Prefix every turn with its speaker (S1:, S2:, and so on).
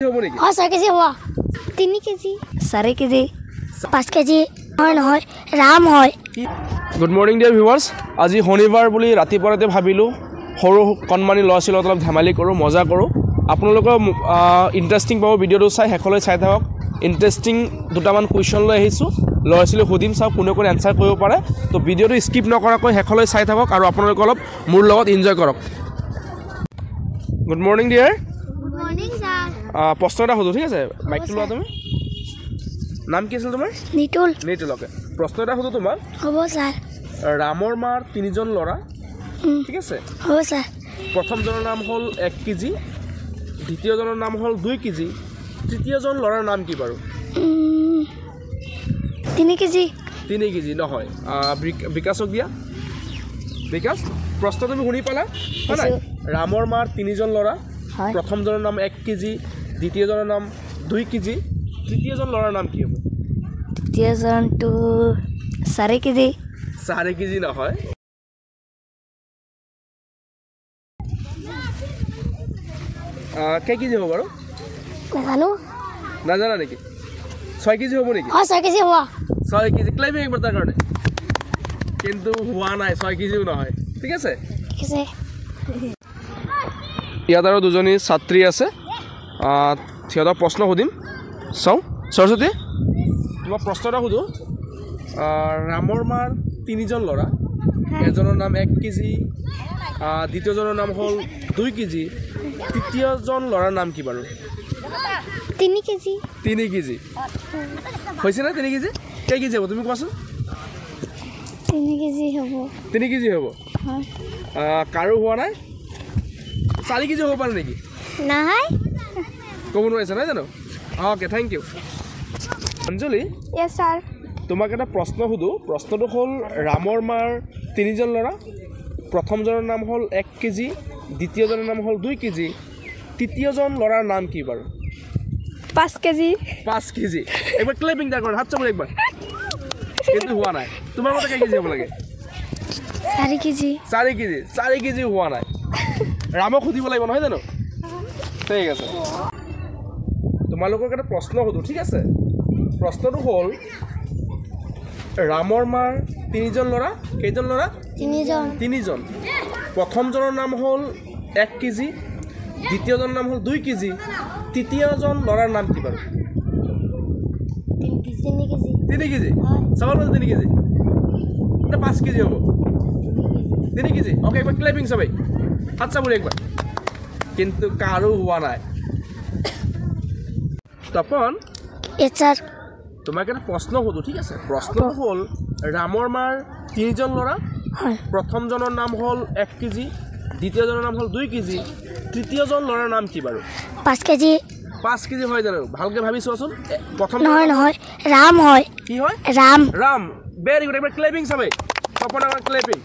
S1: হ'ব নেকি?
S2: 6 কেজি হ'ব 3 কেজি 4 কেজি 5 কেজি নহয় ৰাম হয়।
S1: গুড মৰ্নিং ডিয়াৰ ভিউৱাৰ্ছ, আজি শনিবাৰ বুলি ৰাতিপুৱাতে ভাবিলোঁ সৰু কণমানি ল'ৰা ছোৱালীৰ অলপ ধেমালি কৰোঁ, মজা কৰোঁ। আপোনালোকৰ ইণ্টাৰেষ্টিং পাব, ভিডিঅ'টো চাই শেষলৈ চাই থাকক। ইণ্টাৰেষ্টিং দুটামান কুৱেশ্যন লৈ আহিছোঁ, ল'ৰা ছোৱালীক সুধিম, চাওক কোনে কোনে এনচাৰ কৰিব পাৰে। তো ভিডিঅ'টো স্কিপ নকৰাকৈ শেষলৈ চাই থাকক আৰু আপোনালোকে অলপ মোৰ লগত এনজয় কৰক। Good morning dear.
S2: Good morning sir.
S1: প্ৰশ্ন এটা সুধোঁ, ঠিক আছে? মাইকটো লোৱা তুমি। নাম কি আছিল তোমাৰ?
S2: নিতুল।
S1: নিতুলকে প্ৰশ্ন এটা সুধোঁ তোমাক।
S2: হ'ব স্যাৰ।
S1: ৰামৰ মাৰ 3জন ল'ৰা, ঠিক আছে?
S2: হ'ব স্যাৰ।
S1: প্ৰথমজনৰ নাম হ'ল 1 কেজি, দ্বিতীয়জনৰ নাম হ'ল 2 কেজি, তৃতীয়জন ল'ৰাৰ নাম কি বাৰু?
S2: 3 কেজি।
S1: 3 কেজি নহয়, বিকাশক দিয়া। বিকাশ, প্ৰশ্ন তুমি শুনি পালা হয় নাই? ৰামৰ মাৰ 3জন ল'ৰা, প্ৰথমজনৰ নাম 1 কেজি, দ্বিতীয়জনৰ নাম 2 কেজি, তৃতীয়জন ল'ৰাৰ নাম কি হ'ব?
S2: তৃতীয়জনটো 4 কেজি।
S1: 4 কেজি নহয়। কেই কেজি হ'ব বাৰু?
S2: নাজানো।
S1: নাজানা নেকি? 6 কেজি হ'ব নেকি?
S2: 6 কেজি হ'ব।
S1: 6 কেজি ক্লাইমিং একবাৰ তাৰ কাৰণে, কিন্তু হোৱা নাই, 6 কেজিও নহয়, ঠিক আছে?
S2: ঠিক আছে।
S1: ইয়াত আৰু দুজনী ছাত্ৰী আছে, সিহঁতক প্ৰশ্ন সুধিম। চাওঁ সৰস্বতী, তোমাক প্ৰশ্ন এটা সুধোঁ। ৰামৰ মাৰ 3জন ল'ৰা, এজনৰ নাম 1 কেজি, দ্বিতীয়জনৰ নাম হ'ল 2 কেজি, তৃতীয়জন ল'ৰাৰ নাম কি বাৰু?
S2: 3 কেজি।
S1: 3 কেজি হৈছে নে? 3 কেজি কেই কেজি হ'ব তুমি কোৱাচোন?
S2: 3 কেজি হ'ব।
S1: 3 কেজি হ'ব। কাৰো হোৱা নাই? 4 কেজি হ'ব পাৰে নেকি?
S2: নহয়
S1: ক'ব নোৱাৰিছে নহয় জানো? Okay, thank you. Anjali,
S2: yes sir.
S1: তোমাক এটা প্ৰশ্ন সুধোঁ। প্ৰশ্নটো হ'ল ৰামৰ মাৰ 3জন ল'ৰা, প্ৰথমজনৰ নাম হ'ল 1 কেজি, দ্বিতীয়জনৰ নাম হ'ল 2 কেজি, তৃতীয়জন ল'ৰাৰ নাম কি বাৰু?
S2: 5 কেজি।
S1: 5 কেজি। একবাৰ ক্লেপিং তাৰ কাৰণে, হাত চাব একবাৰ। কিন্তু হোৱা নাই। তোমাৰ মতে কেই কেজি হ'ব লাগে?
S2: 4 কেজি।
S1: 4 কেজি। 4 কেজি হোৱা নাই। ৰামক সুধিব লাগিব নহয় জানো? ঠিক আছে, তোমালোকক এটা প্ৰশ্ন সুধোঁ, ঠিক আছে? প্ৰশ্নটো হ'ল ৰামৰ মাৰ 3জন ল'ৰা, কেইজন ল'ৰা? 3জন। প্ৰথমজনৰ নাম হ'ল 1 কেজি, দ্বিতীয়জনৰ নাম হ'ল 2 কেজি, তৃতীয়জন ল'ৰাৰ নাম কি বাৰু?
S2: 3 কেজি।
S1: 3 কেজি। চাব পাৰোঁ 3 কেজি, এটা 5 কেজি হ'ব। 3 কেজি। অ'কে, একবাৰ ক্লেপিং চাবেই, হাত চাব একবাৰ। কিন্তু কাৰো হোৱা নাই। তপন,
S2: য়েছ ছাৰ।
S1: তোমাক এটা প্ৰশ্ন সুধোঁ, ঠিক আছে? প্ৰশ্নটো হ'ল ৰামৰ মাৰ 3জন ল'ৰা, প্ৰথমজনৰ নাম হ'ল 1 কেজি, দ্বিতীয়জনৰ নাম হ'ল 2 কেজি, তৃতীয়জন ল'ৰাৰ নাম কি বাৰু?
S2: 5 কেজি।
S1: 5 কেজি হয় জানো? ভালকৈ ভাবি চোৱাচোন। প্ৰথম
S2: নহয় ৰাম হয়।
S1: কি হয়?
S2: ৰাম।
S1: ৰাম। Very good. একবাৰ ক্লেপিং চাবেই, তপন, আমাৰ ক্লেপিং।